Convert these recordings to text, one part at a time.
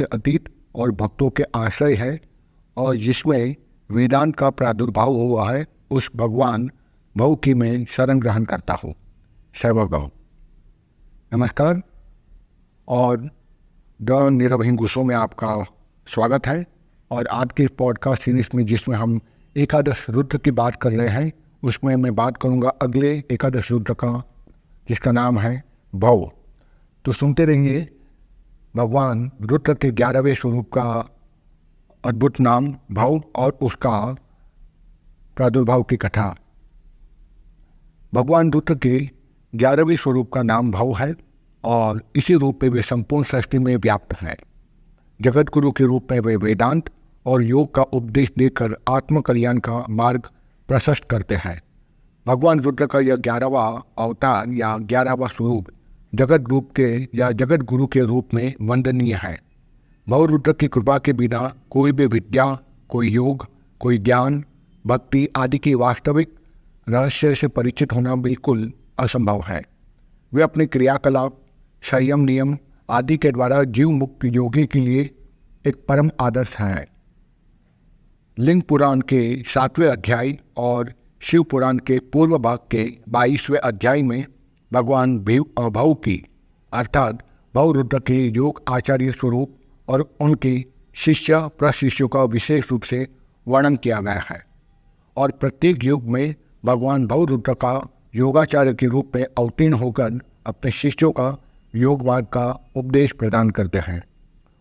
से अतीत और भक्तों के आश्रय है और जिसमें वेदांत का प्रादुर्भाव हुआ है, उस भगवान भव की मैं शरण ग्रहण करता हूँ। सर्वगौ नमस्कार और द निरवहीन गुस्सों में आपका स्वागत है। और आज के पॉडकास्ट सीरीज में जिसमें हम एकादश रुद्र की बात कर रहे हैं, उसमें मैं बात करूंगा अगले एकादश रुद्र का, जिसका नाम है भव। तो सुनते रहिए भगवान रुद्र के 11वें स्वरूप का अद्भुत नाम भव और उसका प्रादुर्भाव की कथा। भगवान रुद्र के 11वें स्वरूप का नाम भव है और इसी रूप में वे संपूर्ण सृष्टि में व्याप्त हैं। जगत गुरु के रूप में वे वेदांत और योग का उपदेश देकर आत्म कल्याण का मार्ग प्रशस्त करते हैं। भगवान रुद्र का यह 11वां अवतार या 11वां स्वरूप जगत रूप के या जगत गुरु के रूप में वंदनीय है। भव रुद्र की कृपा के बिना कोई भी विद्या, कोई योग, कोई ज्ञान, भक्ति आदि की वास्तविक रहस्य से परिचित होना बिल्कुल असंभव है। वे अपने क्रियाकलाप, संयम, नियम आदि के द्वारा जीव मुक्त योगी के लिए एक परम आदर्श है। लिंग पुराण के 7वें अध्याय और शिव पुराण के पूर्व भाग के 22वें अध्याय में भगवान भव की अर्थात भव रुद्र के योग आचार्य स्वरूप और उनके शिष्य प्रशिष्यों का विशेष रूप से वर्णन किया गया है। और प्रत्येक युग में भगवान भव रुद्र का योगाचार्य के रूप में अवतीर्ण होकर अपने शिष्यों का योग मार्ग का उपदेश प्रदान करते हैं।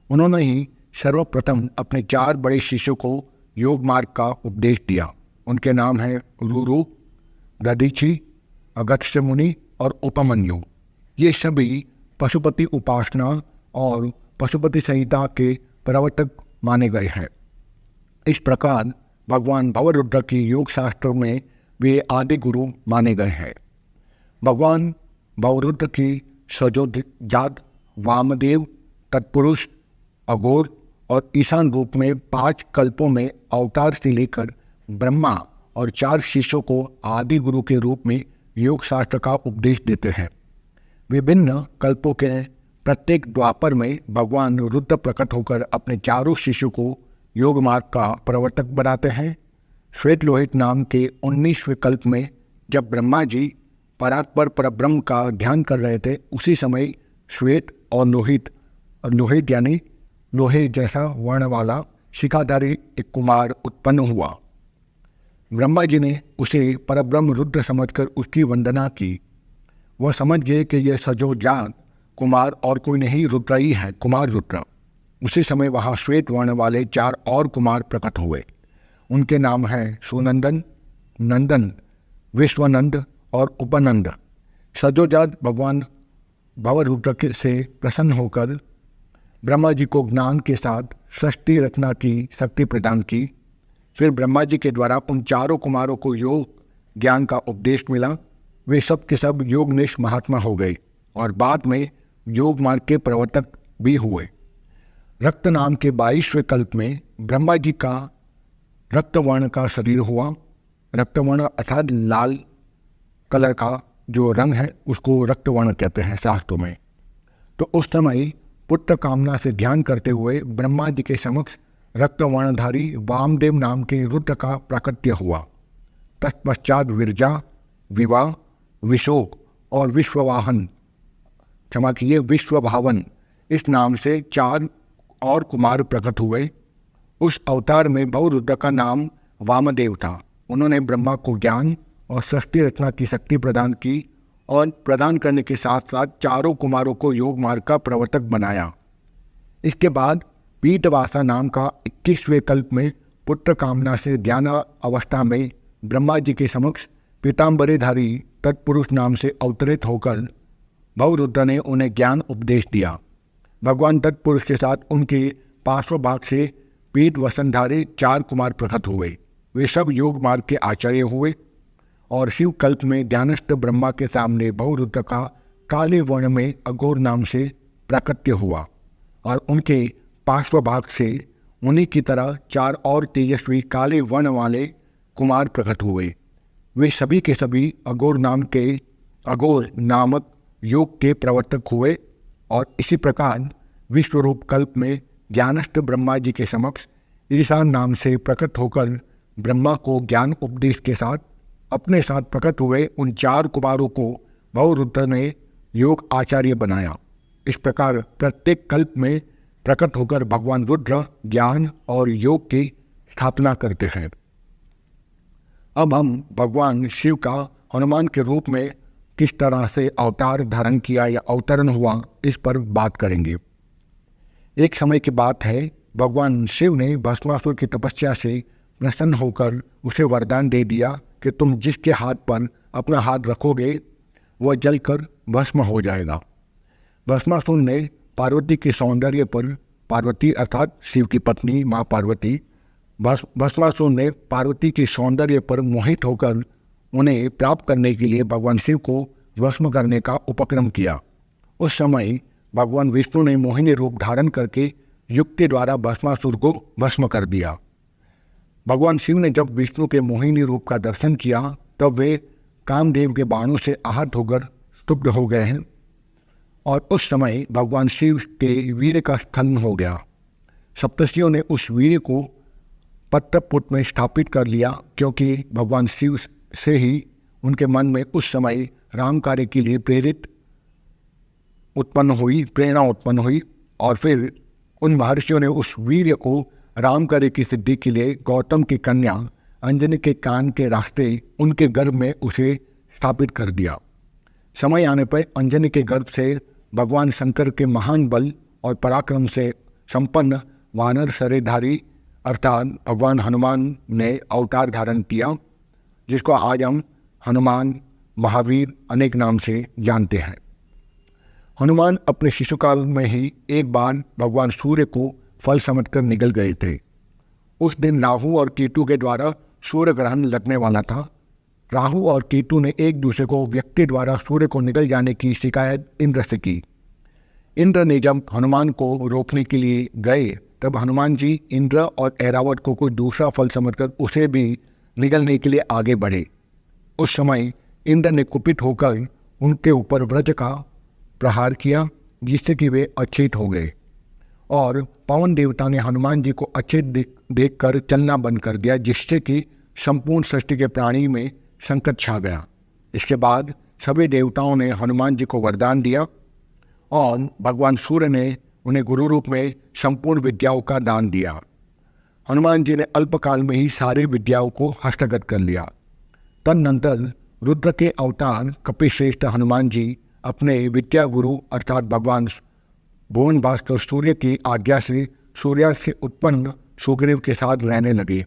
उन्होंने ही सर्वप्रथम अपने 4 बड़े शिष्यों को योग मार्ग का उपदेश दिया। उनके नाम हैं रुरु, दधीचि, अगस्त्य मुनि और उपमन्यु। ये सभी पशुपति उपासना और पशुपति संहिता के प्रवर्तक माने गए हैं। इस प्रकार भगवान भव रुद्र की योग शास्त्र में वे आदि गुरु माने गए हैं। भगवान भव रुद्र की सजोजात, वामदेव, तत्पुरुष, अघोर और ईशान रूप में 5 कल्पों में अवतार से लेकर ब्रह्मा और 4 शिष्यों को आदि गुरु के रूप में योग शास्त्र का उपदेश देते हैं। विभिन्न कल्पों के प्रत्येक द्वापर में भगवान रुद्र प्रकट होकर अपने 4 शिष्यों को योग मार्ग का प्रवर्तक बनाते हैं। श्वेत लोहित नाम के 19वें कल्प में जब ब्रह्मा जी परात्पर परब्रह्म का ध्यान कर रहे थे, उसी समय श्वेत और लोहित यानी लोहे जैसा वर्ण वाला शिखाधारी एक कुमार उत्पन्न हुआ। ब्रह्मा जी ने उसे परब्रह्म रुद्र समझकर उसकी वंदना की। वह समझ गए कि यह सजोजात कुमार और कोई नहीं, रुद्र ही है, कुमार रुद्र। उसी समय वहाँ श्वेत वर्ण वाले 4 और कुमार प्रकट हुए। उनके नाम हैं सुनंदन, नंदन, विश्वनंद और उपनंद। सजोजात भगवान भव रुद्र से प्रसन्न होकर ब्रह्मा जी को ज्ञान के साथ सृष्टि रचना की शक्ति प्रदान की। फिर ब्रह्मा जी के द्वारा उन 4 कुमारों को योग ज्ञान का उपदेश मिला। वे सब के सब योगनिष्ठ महात्मा हो गए और बाद में योग मार्ग के प्रवर्तक भी हुए। रक्त नाम के 22वें कल्प में ब्रह्मा जी का रक्तवर्ण का शरीर हुआ। रक्तवर्ण अर्थात लाल कलर का जो रंग है उसको रक्तवर्ण कहते हैं शास्त्रों में। तो उस समय पुत्र कामना से ध्यान करते हुए ब्रह्मा जी के समक्ष रक्तवर्णधारी वामदेव नाम के रुद्र का प्राकट्य हुआ। तत्पश्चात विरजा, विवाह, विशोक और विश्वभावन इस नाम से 4 और कुमार प्रकट हुए। उस अवतार में भव रुद्र का नाम वामदेव था। उन्होंने ब्रह्मा को ज्ञान और सृष्टि रचना की शक्ति प्रदान की और प्रदान करने के साथ साथ 4 कुमारों को योग मार्ग का प्रवर्तक बनाया। इसके बाद पीतवासा नाम का 21वें कल्प में पुत्र कामना से ध्यान अवस्था में ब्रह्मा जी के समक्ष पीताम्बरेधारी तत्पुरुष नाम से अवतरित होकर भव रुद्र ने उन्हें ज्ञान उपदेश दिया। भगवान तत्पुरुष के साथ उनके पार्श्व भाग से पीत वसनधारी 4 कुमार प्रकट हुए। वे सब योग मार्ग के आचार्य हुए और शिव कल्प में ध्यानस्थ ब्रह्मा के सामने भव रुद्र का काले वर्ण में अघोर नाम से प्राकट्य हुआ और उनके पार्श्व भाग से उन्हीं की तरह 4 और तेजस्वी काले वर्ण वाले कुमार प्रकट हुए। वे सभी के सभी अघोर नामक योग के प्रवर्तक हुए और इसी प्रकार विश्वरूप कल्प में ज्ञानस्थ ब्रह्मा जी के समक्ष ईशान नाम से प्रकट होकर ब्रह्मा को ज्ञान उपदेश के साथ अपने साथ प्रकट हुए उन 4 कुमारों को भवरुद्र ने योग आचार्य बनाया। इस प्रकार प्रत्येक कल्प में प्रकट होकर भगवान रुद्र ज्ञान और योग की स्थापना करते हैं। अब हम भगवान शिव का हनुमान के रूप में किस तरह से अवतार धारण किया या अवतरण हुआ, इस पर बात करेंगे। एक समय की बात है, भगवान शिव ने भस्मासुर की तपस्या से प्रसन्न होकर उसे वरदान दे दिया कि तुम जिसके हाथ पर अपना हाथ रखोगे वह जलकर भस्म हो जाएगा। भस्मासुर ने पार्वती के सौंदर्य पर, पार्वती अर्थात शिव की पत्नी माँ पार्वती, भस्मासुर ने पार्वती के सौंदर्य पर मोहित होकर उन्हें प्राप्त करने के लिए भगवान शिव को भस्म करने का उपक्रम किया। उस समय भगवान विष्णु ने मोहिनी रूप धारण करके युक्ति द्वारा भस्मासुर को भस्म कर दिया। भगवान शिव ने जब विष्णु के मोहिनी रूप का दर्शन किया तब वे कामदेव के बाणों से आहत होकर स्तुब्ध हो गए हैं और उस समय भगवान शिव के वीर्य का स्खलन हो गया। सप्तर्षियों ने उस वीर्य को पत्रपुट में स्थापित कर लिया, क्योंकि भगवान शिव से ही उनके मन में उस समय राम कार्य के लिए प्रेरणा उत्पन्न हुई और फिर उन महर्षियों ने उस वीर्य को राम कार्य की सिद्धि के लिए गौतम की कन्या अंजनी के कान के रास्ते उनके गर्भ में उसे स्थापित कर दिया। समय आने पर अंजनी के गर्भ से भगवान शंकर के महान बल और पराक्रम से संपन्न वानर शरीरधारी अर्थात भगवान हनुमान ने अवतार धारण किया, जिसको आज हम हनुमान, महावीर अनेक नाम से जानते हैं। हनुमान अपने शिशुकाल में ही एक बार भगवान सूर्य को फल समझकर निकल गए थे। उस दिन राहु और केतु के द्वारा सूर्य ग्रहण लगने वाला था। राहु और केतु ने एक दूसरे को व्यक्ति द्वारा सूर्य को निकल जाने की शिकायत इंद्र से की। इंद्र ने जब हनुमान को रोकने के लिए गए तब हनुमान जी इंद्र और ऐरावत को कोई दूसरा फल समझकर उसे भी निगलने के लिए आगे बढ़े। उस समय इंद्र ने कुपित होकर उनके ऊपर वज्र का प्रहार किया, जिससे कि वे अचेत हो गए और पवन देवता ने हनुमान जी को अचेत देखकर चलना बंद कर दिया, जिससे कि संपूर्ण सृष्टि के प्राणी में संकट छा गया। इसके बाद सभी देवताओं ने हनुमान जी को वरदान दिया और भगवान सूर्य ने उन्हें गुरु रूप में संपूर्ण विद्याओं का दान दिया। हनुमान जी ने अल्पकाल में ही सारी विद्याओं को हस्तगत कर लिया। तदनंतर रुद्र के अवतार कपिश्रेष्ठ हनुमान जी अपने विद्या गुरु अर्थात भगवान भुवन भास्कर सूर्य की आज्ञा से सूर्य से उत्पन्न सुग्रीव के साथ रहने लगे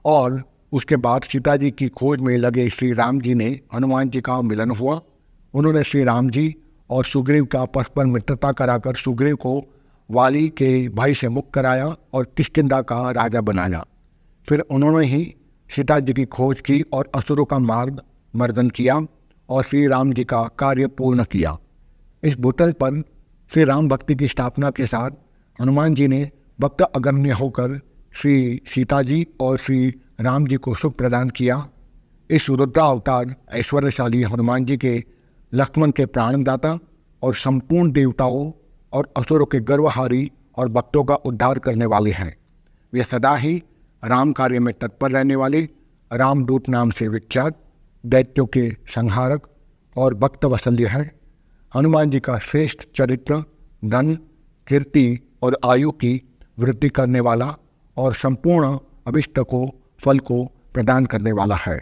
और उसके बाद सीता जी की खोज में लगे श्री राम जी ने हनुमान जी का मिलन हुआ। उन्होंने श्री राम जी और सुग्रीव का परस्पर मित्रता कराकर सुग्रीव को वाली के भाई से मुक्त कराया और किष्किंधा का राजा बनाया। फिर उन्होंने ही सीता जी की खोज की और असुरों का मर्दन किया और श्री राम जी का कार्य पूर्ण किया। इस भूतल पर श्री राम भक्ति की स्थापना के साथ हनुमान जी ने भक्त अगम्य होकर श्री सीता जी और श्री राम जी को सुख प्रदान किया। इस रुद्रा अवतार ऐश्वर्यशाली हनुमान जी के लक्ष्मण के प्राणदाता और संपूर्ण देवताओं और असुरों के गर्वहारी और भक्तोों का उद्धार करने वाले हैं। वे सदा ही राम कार्य में तत्पर रहने वाले रामदूत नाम से विख्यात दैत्यों के संहारक और भक्त वत्सल्य है। हनुमान जी का श्रेष्ठ चरित्र धन, कीर्ति और आयु की वृद्धि करने वाला और संपूर्ण अभिष्ट को फल को प्रदान करने वाला है।